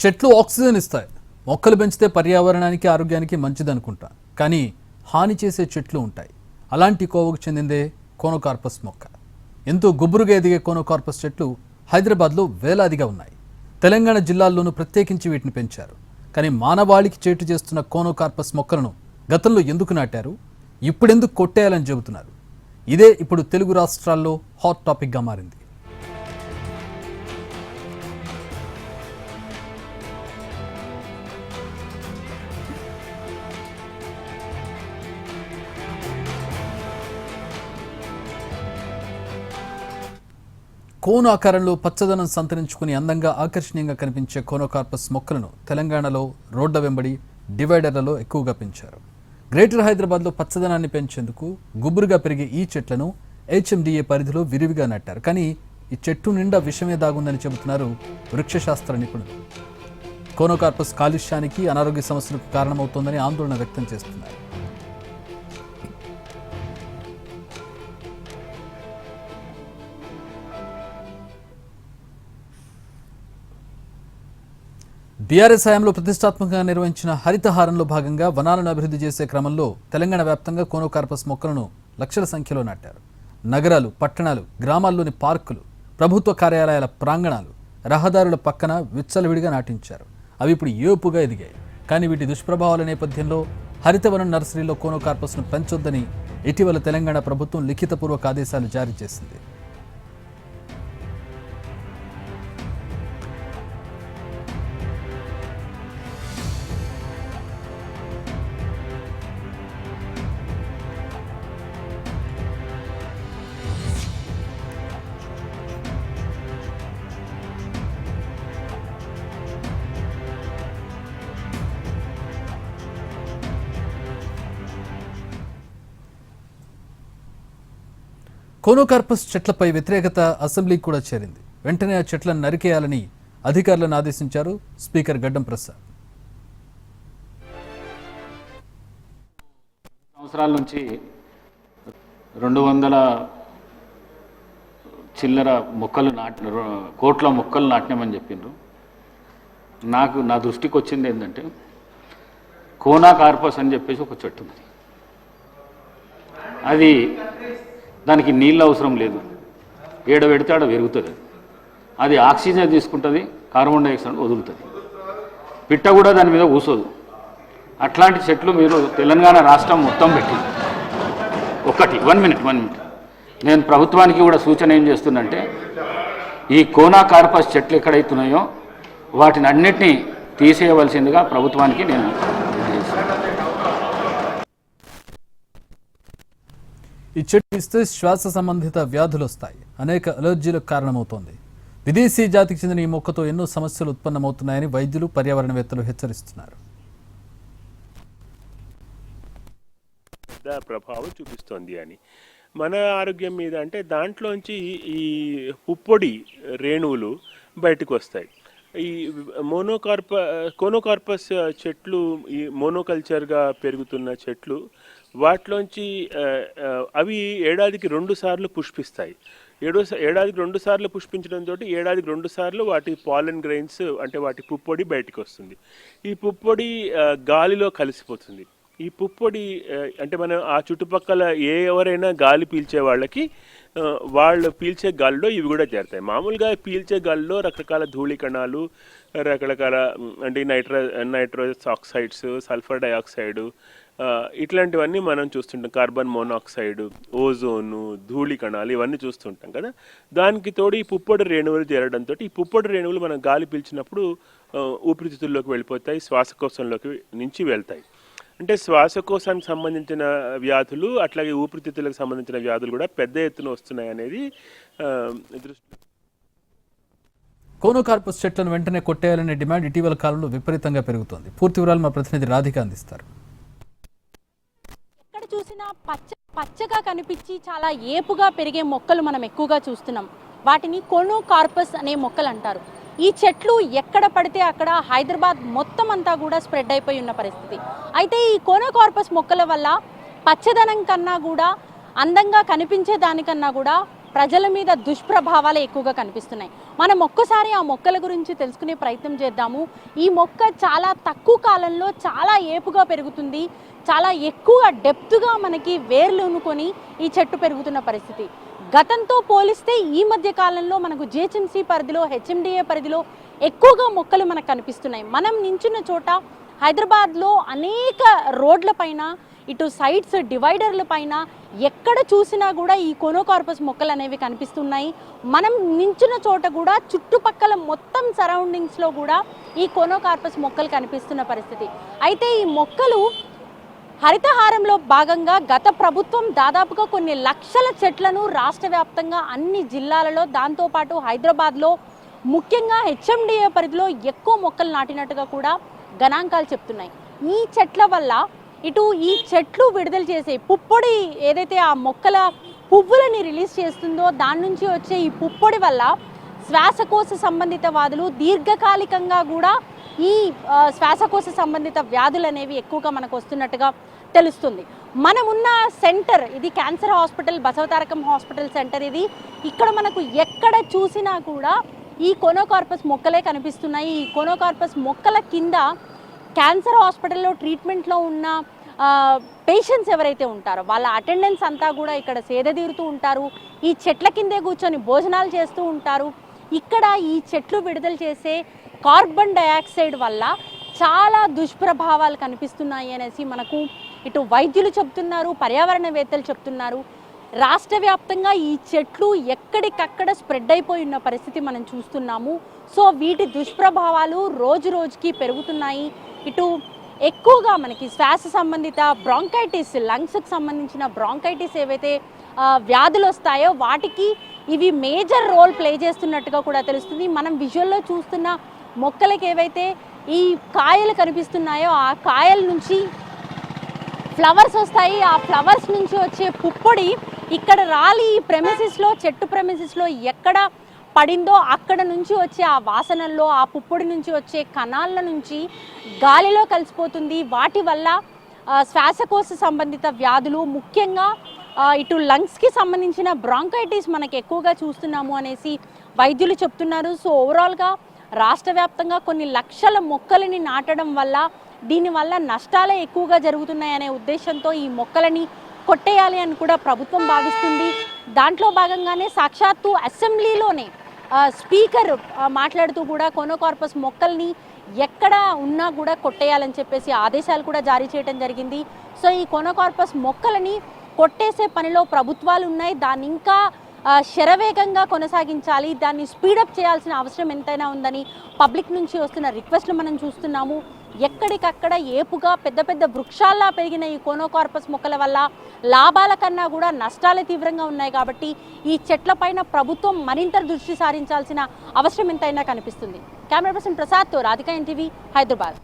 చెట్లు ఆక్సిజన్ ఇస్తాయి. మొక్కలు పెంచితే పర్యావరణానికి ఆరోగ్యానికి మంచిదనుకుంటా. కానీ హాని చేసే చెట్లు ఉంటాయి. అలాంటి కోవకు చెందిందే కోనోకార్పస్ మొక్క. ఎంతో గుబురుగా ఎదిగే కోనోకార్పస్ చెట్లు హైదరాబాద్లో వేలాదిగా ఉన్నాయి. తెలంగాణ జిల్లాల్లోనూ ప్రత్యేకించి వీటిని పెంచారు. కానీ మానవాళికి చేటు చేస్తున్న కోనోకార్పస్ మొక్కలను గతంలో ఎందుకు నాటారు, ఇప్పుడెందుకు కొట్టేయాలని చెబుతున్నారు? ఇదే ఇప్పుడు తెలుగు రాష్ట్రాల్లో హాట్ టాపిక్గా మారింది. కోన్ ఆకారంలో పచ్చదనం సంతరించుకుని అందంగా ఆకర్షణీయంగా కనిపించే కోనోకార్పస్ మొక్కలను తెలంగాణలో రోడ్ల వెంబడి డివైడర్లలో ఎక్కువగా పెంచారు. గ్రేటర్ హైదరాబాద్లో పచ్చదనాన్ని పెంచేందుకు గుబురుగా పెరిగే ఈ చెట్లను HMDA పరిధిలో విరివిగా నాటారు. కానీ ఈ చెట్టు నిండా విషమే దాగుందని చెబుతున్నారు వృక్షశాస్త్ర నిపుణులు. కోనోకార్పస్ కాలుష్యానికి, అనారోగ్య సమస్యలకు కారణమవుతోందని ఆందోళన వ్యక్తం చేస్తున్నారు. బీఆర్ఎస్ హయాంలో ప్రతిష్టాత్మకంగా నిర్వహించిన హరితహారంలో భాగంగా వనాలను అభివృద్ధి చేసే క్రమంలో తెలంగాణ వ్యాప్తంగా కోనోకార్పస్ మొక్కలను లక్షల సంఖ్యలో నాటారు. నగరాలు, పట్టణాలు, గ్రామాల్లోని పార్కులు, ప్రభుత్వ కార్యాలయాల ప్రాంగణాలు, రహదారుల పక్కన విచ్చలవిడిగా నాటించారు. అవి ఇప్పుడు ఏపుగా ఎదిగాయి. కానీ వీటి దుష్ప్రభావాల నేపథ్యంలో హరితవనం నర్సరీలో కోనోకార్పస్ను పెంచొద్దని ఇటీవల తెలంగాణ ప్రభుత్వం లిఖితపూర్వక ఆదేశాలు జారీ చేసింది. కోనోకార్పస్ చెట్లపై వ్యతిరేకత అసెంబ్లీకి కూడా చేరింది. వెంటనే ఆ చెట్లను నరికేయాలని అధికారులను ఆదేశించారు స్పీకర్ గడ్డం ప్రసాద్. సంవత్సరాల నుంచి 200 చిల్లర మొక్కలు కోట్ల మొక్కలు నాటినామని చెప్పిండ్రు. నా దృష్టికి వచ్చింది ఏంటంటే కోనోకార్పస్ అని చెప్పేసి ఒక చెట్టు ఉంది. అది దానికి నీళ్ళు అవసరం లేదు, ఏడ పెడితే ఆడ పెరుగుతుంది. అది ఆక్సిజన్ తీసుకుంటుంది, కార్బన్ డైఆక్సైడ్ వదులుతుంది. పిట్ట కూడా దాని మీద కూసోదు. అట్లాంటి చెట్లు మీరు తెలంగాణ రాష్ట్రం మొత్తం పెట్టింది. వన్ మినిట్ నేను ప్రభుత్వానికి కూడా సూచన ఏం చేస్తున్నంటే, ఈ కోనోకార్పస్ చెట్లు ఎక్కడైతున్నాయో వాటిని అన్నిటినీ తీసేయవలసిందిగా ప్రభుత్వానికి నేను ఈ చెట్టు ఇస్తే శ్వాస సంబంధిత వ్యాధులు వస్తాయి, అనేక అలర్జీలకు కారణమవుతోంది. విదేశీ జాతికి చెందిన ఈ మొక్కతో ఎన్నో సమస్యలు ఉత్పన్నమవుతున్నాయని వైద్యులు, పర్యావరణవేత్తలు హెచ్చరిస్తున్నారు. ప్రభావం చూపిస్తోంది అని మన ఆరోగ్యం మీద. అంటే దాంట్లోంచి ఈ పుప్పొడి రేణువులు బయటకు వస్తాయి. ఈ కోనోకార్పస్ చెట్లు, ఈ మోనోకల్చర్గా పెరుగుతున్న చెట్లు, వాటిలోంచి అవి ఏడాదికి 2 సార్లు పుష్పిస్తాయి. ఏడాదికి 2 సార్లు పుష్పించడంతో ఏడాదికి 2 సార్లు వాటి పాలన్ గ్రెయిన్స్ అంటే వాటి పుప్పొడి బయటకు వస్తుంది. ఈ పుప్పొడి గాలిలో కలిసిపోతుంది. ఈ పుప్పొడి అంటే మనం ఆ చుట్టుపక్కల ఎవరైనా గాలి పీల్చే వాళ్ళకి వాళ్ళు పీల్చే గాలిలో ఇవి కూడా చేరుతాయి. మామూలుగా పీల్చే గాలిలో రకరకాల ధూళి కణాలు, రకరకాల అంటే నైట్రోజన్ ఆక్సైడ్స్, సల్ఫర్ డైఆక్సైడ్, ఇట్లాంటివన్నీ మనం చూస్తుంటాం. కార్బన్ మోనాక్సైడ్, ఓజోను, ధూళి కణాలు ఇవన్నీ చూస్తుంటాం కదా. దానికి తోడు ఈ పుప్పొడి రేణువులు చేరడంతో ఈ పుప్పొడి రేణువులు మనం గాలి పీల్చినప్పుడు ఊపిరితిత్తుల్లోకి వెళ్ళిపోతాయి, శ్వాసకోశంలోకి నుంచి వెళ్తాయి. అంటే శ్వాసకోశానికి సంబంధించిన వ్యాధులు, అట్లాగే ఊపిరితిత్తులకు సంబంధించిన వ్యాధులు కూడా పెద్ద ఎత్తున వస్తున్నాయి అనేది దృష్టి. కోనోకార్పస్ చెట్లను వెంటనే కొట్టేయాలనే డిమాండ్ ఇటీవల కాలంలో విపరీతంగా పెరుగుతోంది. పూర్తి వివరాలు మా ప్రతినిధి రాధిక అందిస్తారు. ఎక్కడ చూసినా పచ్చగా కనిపించి చాలా ఏపుగా పెరిగే మొక్కలు మనం ఎక్కువగా చూస్తున్నాం. వాటిని కోనోకార్పస్ అనే మొక్కలు అంటారు. ఈ చెట్లు ఎక్కడ పడితే అక్కడ హైదరాబాద్ మొత్తం అంతా కూడా స్ప్రెడ్ అయిపోయి ఉన్న పరిస్థితి. అయితే ఈ కోనోకార్పస్ మొక్కల వల్ల పచ్చదనం కన్నా కూడా, అందంగా కనిపించే దానికన్నా కూడా ప్రజల మీద దుష్ప్రభావాలు ఎక్కువగా కనిపిస్తున్నాయి. మనం ఒక్కసారి ఆ మొక్కల గురించి తెలుసుకునే ప్రయత్నం చేద్దాము. ఈ మొక్క చాలా తక్కువ కాలంలో చాలా ఏపుగా పెరుగుతుంది, చాలా ఎక్కువ డెప్త్గా మనకి వేర్లు ఉనుకొని ఈ చెట్టు పెరుగుతున్న పరిస్థితి. గతంతో పోలిస్తే ఈ మధ్య కాలంలో మనకు జిహెచ్ఎంసీ పరిధిలో, హెచ్ఎండిఏ పరిధిలో ఎక్కువగా మొక్కలు మనకు కనిపిస్తున్నాయి. మనం నించున్న చోట హైదరాబాద్లో అనేక రోడ్ల పైన, ఇటు సైడ్స్ డివైడర్ల పైన ఎక్కడ చూసినా కూడా ఈ కోనోకార్పస్ మొక్కలు అనేవి కనిపిస్తున్నాయి. మనం నించున్న చోట కూడా చుట్టుపక్కల మొత్తం సరౌండింగ్స్లో కూడా ఈ కోనోకార్పస్ మొక్కలు కనిపిస్తున్న పరిస్థితి. అయితే ఈ మొక్కలు హరితహారంలో భాగంగా గత ప్రభుత్వం దాదాపుగా కొన్ని లక్షల చెట్లను రాష్ట్ర వ్యాప్తంగా అన్ని జిల్లాలలో, దాంతోపాటు హైదరాబాద్లో ముఖ్యంగా హెచ్ఎండిఏ పరిధిలో ఎక్కువ మొక్కలు నాటినట్టుగా కూడా గణాంకాలు చెప్తున్నాయి. ఈ చెట్ల వల్ల ఇటు ఈ చెట్లు విడుదల చేసే పుప్పొడి ఏదైతే ఆ మొక్కల పువ్వులని రిలీజ్ చేస్తుందో దాని నుంచి వచ్చే ఈ పుప్పొడి వల్ల శ్వాసకోశ సంబంధిత వ్యాధులు, దీర్ఘకాలికంగా కూడా ఈ శ్వాసకోశ సంబంధిత వ్యాధులు అనేవి ఎక్కువగా మనకు వస్తున్నట్టుగా తెలుస్తుంది. మనమున్న సెంటర్ ఇది cancer hospital, Basavatarakam hospital centre ఇది. ఇక్కడ మనకు ఎక్కడ చూసినా కూడా ఈ కోనోకార్పస్ మొక్కలే కనిపిస్తున్నాయి. ఈ కోనోకార్పస్ మొక్కల కింద క్యాన్సర్ హాస్పిటల్లో ట్రీట్మెంట్లో ఉన్న పేషెంట్స్ ఎవరైతే ఉంటారో వాళ్ళ అటెండెన్స్ అంతా కూడా ఇక్కడ సేదతీరుతూ ఉంటారు. ఈ చెట్ల కిందే కూర్చొని భోజనాలు చేస్తూ ఉంటారు. ఇక్కడ ఈ చెట్లు విడుదల చేసే కార్బన్ డయాక్సైడ్ వల్ల చాలా దుష్ప్రభావాలు కనిపిస్తున్నాయి అనేసి మనకు ఇటు వైద్యులు చెప్తున్నారు, పర్యావరణవేత్తలు చెప్తున్నారు. రాష్ట్ర వ్యాప్తంగా ఈ చెట్లు ఎక్కడికక్కడ స్ప్రెడ్ అయిపోయి ఉన్న పరిస్థితి మనం చూస్తున్నాము. సో వీటి దుష్ప్రభావాలు రోజు రోజుకి పెరుగుతున్నాయి. ఇటు ఎక్కువగా మనకి శ్వాస సంబంధిత బ్రాంకైటిస్, లంగ్స్కి సంబంధించిన బ్రాంకైటిస్ ఏవైతే వ్యాధులు వస్తాయో వాటికి ఇవి మేజర్ రోల్ ప్లే చేస్తున్నట్టుగా కూడా తెలుస్తుంది. మనం విజువల్లో చూస్తున్న మొక్కలకి ఏవైతే ఈ కాయలు కనిపిస్తున్నాయో ఆ కాయల నుంచి ఫ్లవర్స్ వస్తాయి. ఆ ఫ్లవర్స్ నుంచి వచ్చే పుప్పొడి ఇక్కడ రాలి ఈ ప్రెమిసిస్లో, చెట్టు ప్రెమిసిస్లో ఎక్కడ పడిందో అక్కడ నుంచి వచ్చే ఆ వాసనల్లో, ఆ పుప్పొడి నుంచి వచ్చే కణాల నుంచి గాలిలో కలిసిపోతుంది. వాటి వల్ల శ్వాసకోశ సంబంధిత వ్యాధులు, ముఖ్యంగా ఇటు లంగ్స్కి సంబంధించిన బ్రాంకైటిస్ మనకు ఎక్కువగా చూస్తున్నాము అనేసి వైద్యులు చెప్తున్నారు. సో ఓవరాల్గా రాష్ట్ర వ్యాప్తంగా కొన్ని లక్షల మొక్కలని నాటడం వల్ల దీనివల్ల నష్టాలే ఎక్కువగా జరుగుతున్నాయనే ఉద్దేశంతో ఈ మొక్కలని కొట్టేయాలి అని కూడా ప్రభుత్వం భావిస్తుంది. దాంట్లో భాగంగానే సాక్షాత్తు అసెంబ్లీలోనే స్పీకర్ మాట్లాడుతూ కూడా కోనోకార్పస్ మొక్కల్ని ఎక్కడ ఉన్నా కూడా కొట్టేయాలని చెప్పేసి ఆదేశాలు కూడా జారీ చేయడం జరిగింది. సో ఈ కోనోకార్పస్ మొక్కలని కొట్టేసే పనిలో ప్రభుత్వాలు ఉన్నాయి. దాన్ని ఇంకా శరవేగంగా కొనసాగించాలి, దాన్ని స్పీడప్ చేయాల్సిన అవసరం ఎంతైనా ఉందని పబ్లిక్ నుంచి వస్తున్న రిక్వెస్ట్లు మనం చూస్తున్నాము. ఎక్కడికక్కడ ఏపుగా పెద్ద పెద్ద వృక్షాల్లా పెరిగిన ఈ కోనోకార్పస్ మొక్కల వల్ల లాభాల కన్నా కూడా నష్టాలే తీవ్రంగా ఉన్నాయి. కాబట్టి ఈ చెట్లపైన ప్రభుత్వం మరింత దృష్టి సారించాల్సిన అవసరం ఎంతైనా కనిపిస్తుంది. కెమెరా పర్సన్ ప్రసాద్తో రాధికా, ఎన్టీవీ, హైదరాబాద్.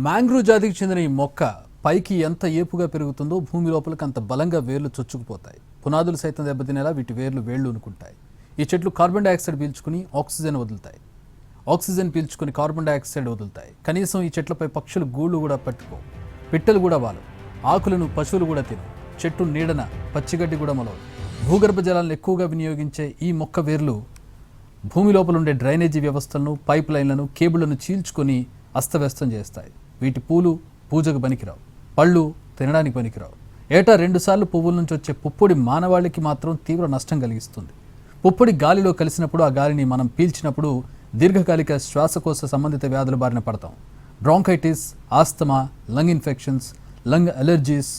మ్యాంగ్రూవ్ జాతికి చెందిన ఈ మొక్క పైకి ఎంత ఏపుగా పెరుగుతుందో భూమి లోపలికి అంత బలంగా వేర్లు చొచ్చుకుపోతాయి. పునాదులు సైతం దెబ్బతినేలా వీటి వేర్లు ఉనుకుంటాయి. ఈ చెట్లు కార్బన్ డైఆక్సైడ్ పీల్చుకుని ఆక్సిజన్ వదులుతాయి, ఆక్సిజన్ పీల్చుకుని కార్బన్ డైఆక్సైడ్ వదులుతాయి. కనీసం ఈ చెట్లపై పక్షులు గూళ్ళు కూడా పట్టుకో, పిట్టలు కూడా వాలు, ఆకులను పశువులు కూడా తిను, చెట్టు నీడన పచ్చిగడ్డి కూడా మొలవు. భూగర్భ జలాలను ఎక్కువగా వినియోగించే ఈ మొక్క వేర్లు భూమి లోపల ఉండే డ్రైనేజీ వ్యవస్థలను, పైప్ లైన్లను, కేబుళ్లను చీల్చుకొని అస్తవ్యస్తం చేస్తాయి. వీటి పూలు పూజకు పనికిరావు, పళ్ళు తినడానికి పనికిరావు. ఏటా 2 సార్లు పువ్వుల నుంచి వచ్చే పుప్పొడి మానవాళికి మాత్రం తీవ్ర నష్టం కలిగిస్తుంది. పుప్పొడి గాలిలో కలిసినప్పుడు, ఆ గాలిని మనం పీల్చినప్పుడు దీర్ఘకాలిక శ్వాసకోశ సంబంధిత వ్యాధుల బారిన పడతాం. Bronchitis, asthma, lung infections, lung allergies,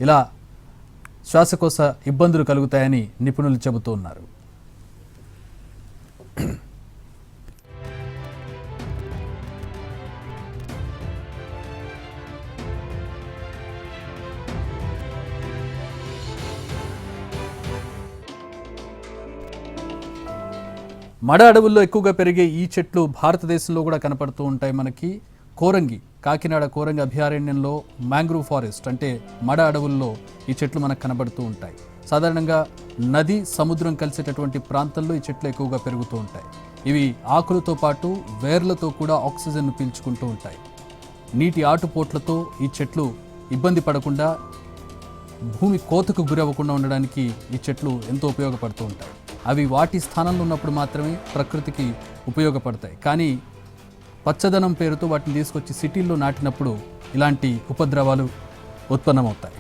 ఇలా శ్వాసకోశ ఇబ్బందులు కలుగుతాయని నిపుణులు చెబుతూ ఉన్నారు. మడ అడవుల్లో ఎక్కువగా పెరిగే ఈ చెట్లు భారతదేశంలో కూడా కనపడుతూ ఉంటాయి. మనకి కోరంగి, కాకినాడ కోరంగి అభయారణ్యంలో మ్యాంగ్రూవ్ ఫారెస్ట్ అంటే మడ అడవుల్లో ఈ చెట్లు మనకు కనబడుతూ ఉంటాయి. సాధారణంగా నది, సముద్రం కలిసేటటువంటి ప్రాంతంలో ఈ చెట్లు ఎక్కువగా పెరుగుతూ ఉంటాయి. ఇవి ఆకులతో పాటు వేర్లతో కూడా ఆక్సిజన్ను పీల్చుకుంటూ ఉంటాయి. నీటి ఆటుపోట్లతో ఈ చెట్లు ఇబ్బంది పడకుండా భూమి కోతకు గురవ్వకుండా ఉండడానికి ఈ చెట్లు ఎంతో ఉపయోగపడుతూ ఉంటాయి. అవి వాటి స్థానంలో ఉన్నప్పుడు మాత్రమే ప్రకృతికి ఉపయోగపడతాయి. కానీ పచ్చదనం పేరుతో వాటిని తీసుకొచ్చి సిటీల్లో నాటినప్పుడు ఇలాంటి ఉపద్రవాలు ఉత్పన్నమవుతాయి.